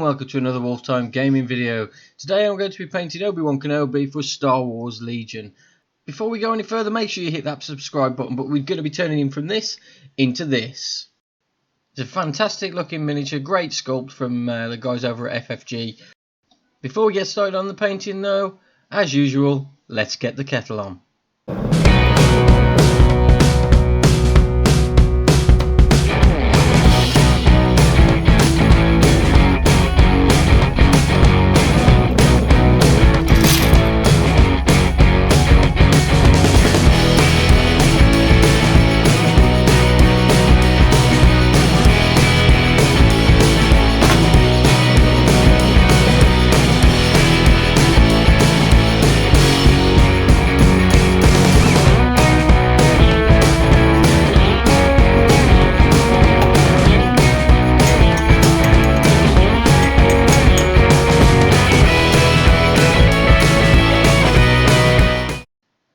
welcome to another Wolftime gaming video. Today I'm going to be painting Obi-Wan Kenobi for Star Wars Legion. Before we go any further, make sure you hit that subscribe button, but we're going to be turning him from this into this. It's a fantastic looking miniature, great sculpt from the guys over at FFG. Before we get started on the painting though, as usual, let's get the kettle on.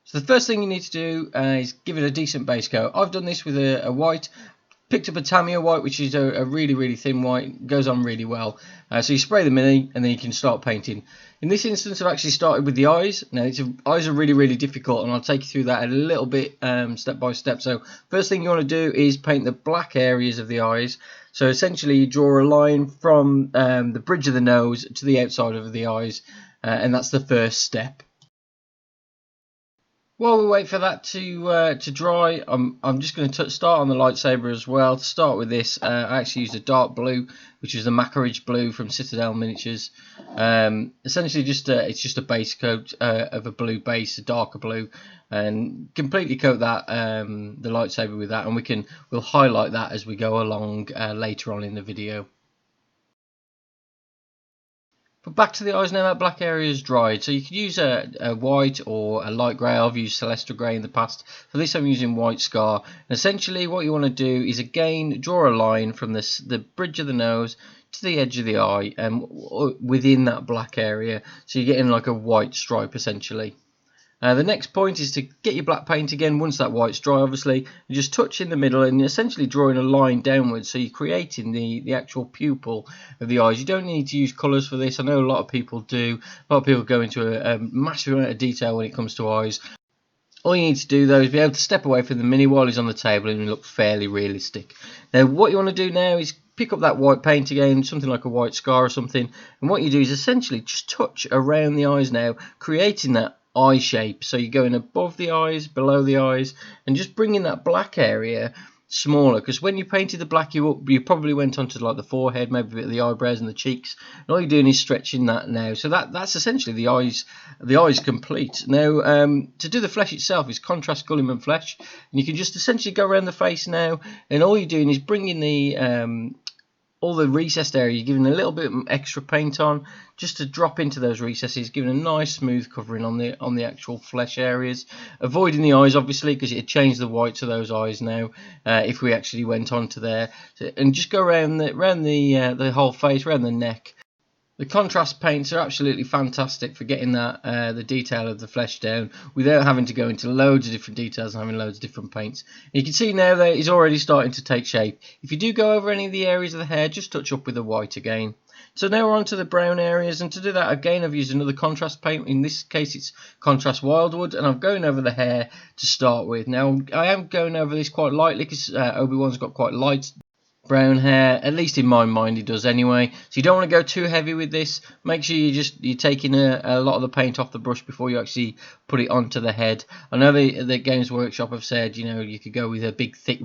So the first thing you need to do is give it a decent base coat. I've done this with a white, picked up a Tamiya white, which is a really thin white, goes on really well. So you spray the mini and then you can start painting. In this instance I've actually started with the eyes. Now eyes are really difficult, and I'll take you through that a little bit step by step. So first thing you want to do is paint the black areas of the eyes. So essentially you draw a line from the bridge of the nose to the outside of the eyes, and that's the first step. While we wait for that to dry, I'm just going to start on the lightsaber as well. To start with this, I actually used a dark blue, which is the Macragge blue from Citadel Miniatures. Essentially, it's just a base coat of a blue base, a darker blue, and completely coat that the lightsaber with that, and we'll highlight that as we go along later on in the video. But back to the eyes now. That black area is dried, so you could use a white or a light grey. I've used Celestial Grey in the past. For this I'm using White Scar. And essentially what you want to do is again draw a line from the bridge of the nose to the edge of the eye, and within that black area, so you're getting like a white stripe essentially. The next point is to get your black paint again once that white's dry, obviously, and just touch in the middle and essentially drawing a line downwards, so you're creating the actual pupil of the eyes. You don't need to use colours for this. I know a lot of people do. A lot of people go into a massive amount of detail when it comes to eyes. All you need to do though is be able to step away from the mini while he's on the table and look fairly realistic. Now what you want to do now is pick up that white paint again, something like a White Scar or something, and what you do is essentially just touch around the eyes now, creating that eye shape. So you're going above the eyes, below the eyes, and just bringing that black area smaller, because when you painted the black you probably went onto like the forehead, maybe a bit of the eyebrows and the cheeks, and all you're doing is stretching that now. So that's essentially the eyes complete. Now to do the flesh itself is contrast Gulliman flesh, and you can just essentially go around the face now, and all you're doing is bringing the all the recessed area, you're giving a little bit extra paint on just to drop into those recesses, giving a nice smooth covering on the actual flesh areas, avoiding the eyes obviously, because it'd change the whites of those eyes now if we actually went on to there. And just go around the whole face, around the neck. The contrast paints are absolutely fantastic for getting that the detail of the flesh down without having to go into loads of different details and having loads of different paints. And you can see now that it's already starting to take shape. If you do go over any of the areas of the hair, just touch up with the white again. So now we're on to the brown areas, and to do that again I've used another contrast paint. In this case it's contrast Wyldwood, and I'm going over the hair to start with. Now I am going over this quite lightly because Obi-Wan's got quite light brown hair, at least in my mind he does anyway, so you don't want to go too heavy with this. Make sure you're taking a lot of the paint off the brush before you actually put it onto the head. I know the Games Workshop have said, you know, you could go with a big thick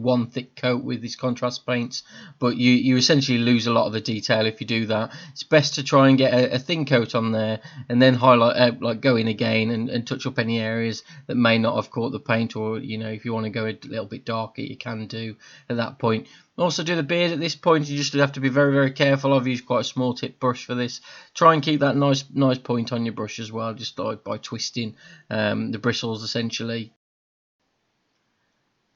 coat with these contrast paints, but you essentially lose a lot of the detail if you do that. It's best to try and get a thin coat on there and then highlight like go in again and touch up any areas that may not have caught the paint, or you know, if you want to go a little bit darker you can do at that point. Also do the beard at this point, you just have to be very careful. I've used quite a small tip brush for this. Try and keep that nice point on your brush as well, just like by twisting the bristles essentially.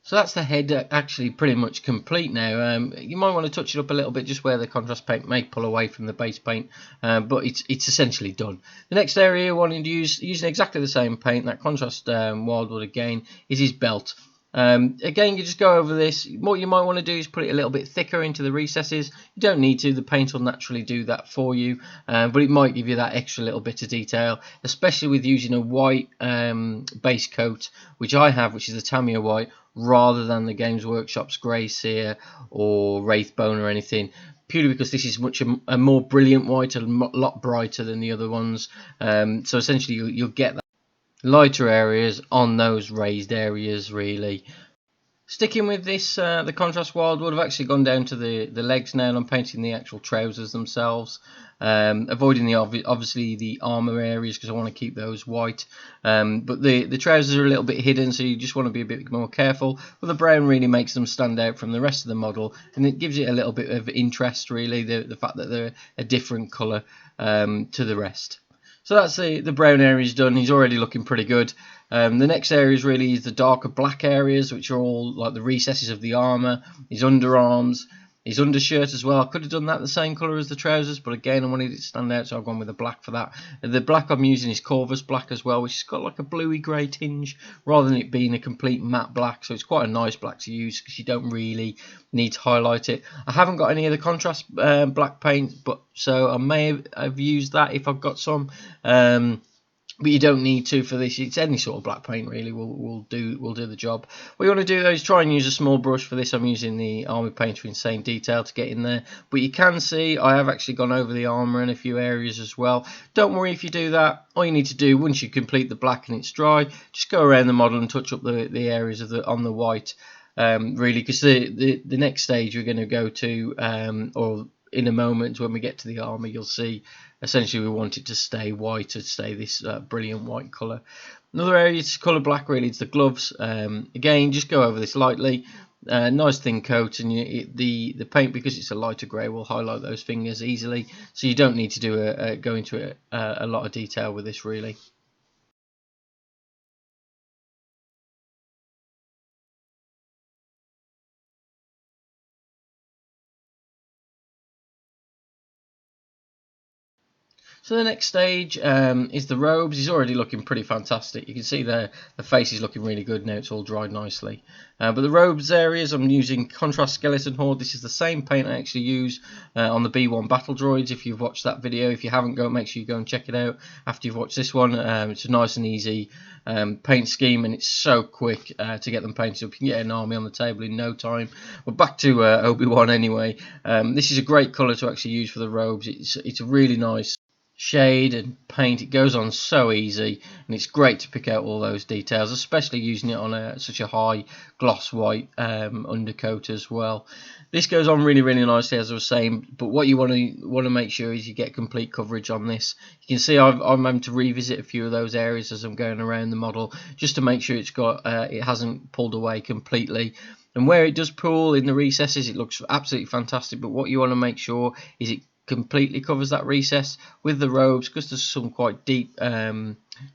So that's the head actually pretty much complete now. You might want to touch it up a little bit just where the contrast paint may pull away from the base paint, but it's essentially done. The next area wanting to use, using exactly the same paint, that contrast Wyldwood again, is his belt. Again, you just go over this. What you might want to do is put it a little bit thicker into the recesses. You don't need to, the paint will naturally do that for you, but it might give you that extra little bit of detail, especially with using a white base coat, which I have, which is the Tamiya white, rather than the Games Workshop's Grey Seer or Wraithbone or anything, purely because this is much a more brilliant white, a lot brighter than the other ones. So essentially you'll get that lighter areas on those raised areas really. Sticking with this, the contrast Wyldwood, I've actually gone down to the legs now and I'm painting the actual trousers themselves, avoiding the obviously the armour areas because I want to keep those white, but the trousers are a little bit hidden, so you just want to be a bit more careful, but the brown really makes them stand out from the rest of the model and it gives it a little bit of interest really, the fact that they're a different colour to the rest. So that's the brown areas done. He's already looking pretty good. The next areas really is the darker black areas, which are all like the recesses of the armour, his underarms, his undershirt as well. I could have done that the same colour as the trousers, but again I wanted it to stand out, so I've gone with the black for that. And the black I'm using is Corvus black as well, which has got like a bluey grey tinge rather than it being a complete matte black, so it's quite a nice black to use because you don't really need to highlight it. I haven't got any of the contrast black paint, but so I may have used that if I've got some. But you don't need to for this. It's any sort of black paint really will do the job. What you want to do though is try and use a small brush for this. I'm using the Army Painter Insane Detail to get in there. But you can see I have actually gone over the armour in a few areas as well. Don't worry if you do that. All you need to do once you complete the black and it's dry, just go around the model and touch up the areas of on the white. Really, because the next stage we're going to go to, or in a moment when we get to the armour, you'll see essentially we want it to stay white, to stay this brilliant white colour. Another area to colour black really is the gloves. Again, just go over this lightly, nice thin coat, and the paint, because it's a lighter grey, will highlight those fingers easily, so you don't need to do go into a lot of detail with this really. So the next stage is the robes. He's already looking pretty fantastic. You can see the face is looking really good now. It's all dried nicely. But the robes areas, I'm using Contrast Skeleton Horde. This is the same paint I actually use on the B1 Battle Droids. If you've watched that video, if you haven't, make sure you go and check it out after you've watched this one. It's a nice and easy paint scheme, and it's so quick to get them painted up. You can get an army on the table in no time. But back to Obi-Wan anyway. This is a great colour to actually use for the robes. It's a really nice shade and paint. It goes on so easy, and it's great to pick out all those details, especially using it on such a high gloss white undercoat as well. This goes on really nicely, as I was saying, but what you want to make sure is you get complete coverage on this. You can see I'm having to revisit a few of those areas as I'm going around the model, just to make sure it hasn't pulled away completely. And where it does pull in the recesses, it looks absolutely fantastic, but what you want to make sure is it completely covers that recess. With the robes, because there's some quite deep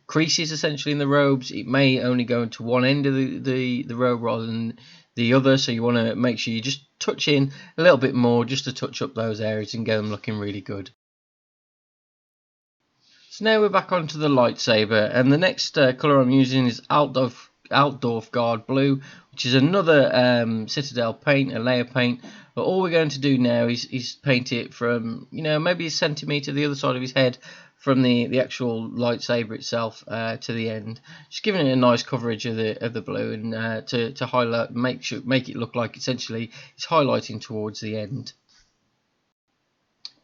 creases essentially in the robes, it may only go into one end of the robe rather than the other, so you want to make sure you just touch in a little bit more just to touch up those areas and get them looking really good. So now we're back onto the lightsaber, and the next colour I'm using is Altdorf Guard Blue, which is another Citadel paint, a layer paint. But all we're going to do now is paint it from, maybe a centimetre the other side of his head from the actual lightsaber itself to the end, just giving it a nice coverage of the blue, and to highlight, make it look like essentially it's highlighting towards the end.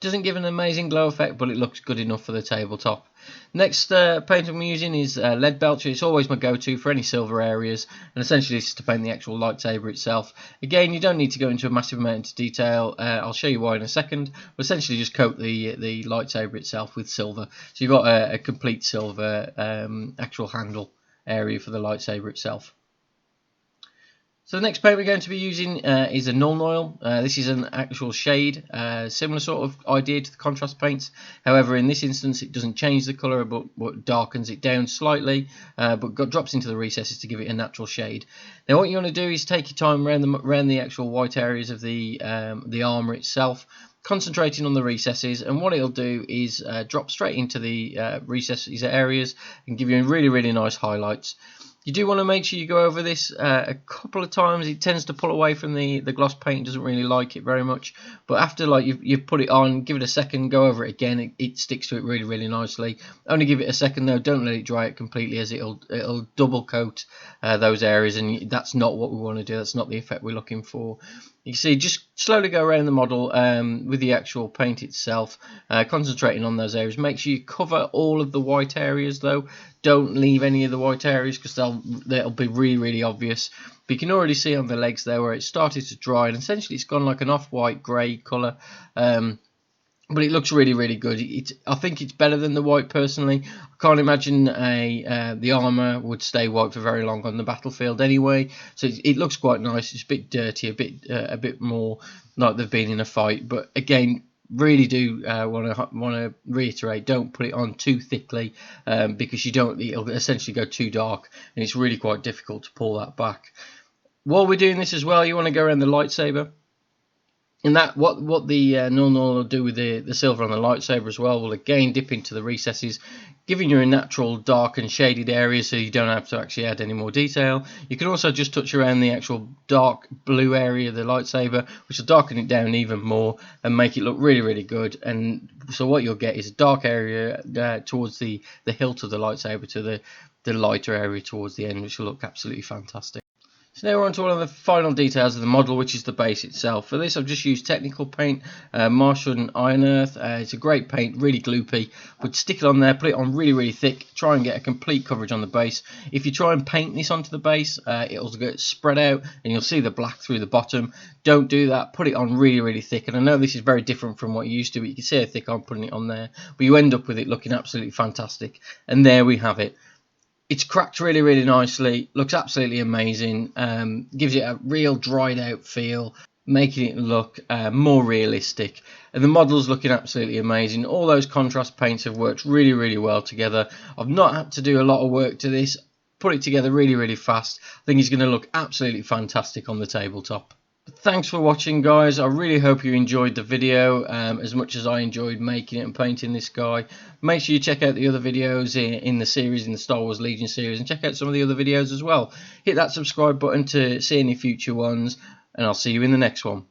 Doesn't give an amazing glow effect, but it looks good enough for the tabletop. Next paint I'm using is Leadbelcher. It's always my go-to for any silver areas, and essentially this is to paint the actual lightsaber itself. Again, you don't need to go into a massive amount of detail. I'll show you why in a second. But essentially just coat the lightsaber itself with silver, so you've got a complete silver actual handle area for the lightsaber itself. So the next paint we're going to be using is a Nuln Oil. This is an actual shade, similar sort of idea to the contrast paints. However, in this instance, it doesn't change the colour, but darkens it down slightly, but drops into the recesses to give it a natural shade. Now, what you want to do is take your time around the actual white areas of the armour itself, concentrating on the recesses, and what it'll do is drop straight into the recesses areas and give you really nice highlights. You do want to make sure you go over this a couple of times. It tends to pull away from the gloss paint, doesn't really like it very much. But after like you've put it on, give it a second, go over it again. It sticks to it really, really nicely. Only give it a second though. Don't let it dry it completely, as it'll double coat those areas, and that's not what we want to do. That's not the effect we're looking for. You see, just slowly go around the model with the actual paint itself, concentrating on those areas. Make sure you cover all of the white areas though. Don't leave any of the white areas, because they'll be really, really obvious. But you can already see on the legs there where it started to dry, and essentially it's gone like an off-white grey colour. But it looks really, really good. I think it's better than the white personally. I can't imagine the armour would stay white for very long on the battlefield anyway. So it looks quite nice. It's a bit dirty, a bit more like they've been in a fight. But again, really do want to reiterate: don't put it on too thickly, because it'll essentially go too dark, and it's really quite difficult to pull that back. While we're doing this as well, you want to go around the lightsaber. And that what the Nuln Oil will do with the silver on the lightsaber as well will again dip into the recesses, giving you a natural dark and shaded area, so you don't have to actually add any more detail. You can also just touch around the actual dark blue area of the lightsaber, which will darken it down even more and make it look really, really good. And so what you'll get is a dark area towards the hilt of the lightsaber to the lighter area towards the end, which will look absolutely fantastic. So now we're on to one of the final details of the model, which is the base itself. For this I've just used technical paint, Martian Ironearth. It's a great paint, really gloopy, but stick it on there, put it on really, really thick, try and get a complete coverage on the base. If you try and paint this onto the base, it'll get spread out and you'll see the black through the bottom. Don't do that, put it on really, really thick. And I know this is very different from what you used to, but you can see how thick I'm putting it on there. But you end up with it looking absolutely fantastic. And there we have it. It's cracked really, really nicely, looks absolutely amazing, gives it a real dried out feel, making it look more realistic. And the model's looking absolutely amazing. All those contrast paints have worked really, really well together. I've not had to do a lot of work to this, put it together really, really fast. I think it's going to look absolutely fantastic on the tabletop. Thanks for watching, guys. I really hope you enjoyed the video as much as I enjoyed making it and painting this guy. Make sure you check out the other videos in the series, in the Star Wars Legion series, and check out some of the other videos as well. Hit that subscribe button to see any future ones, and I'll see you in the next one.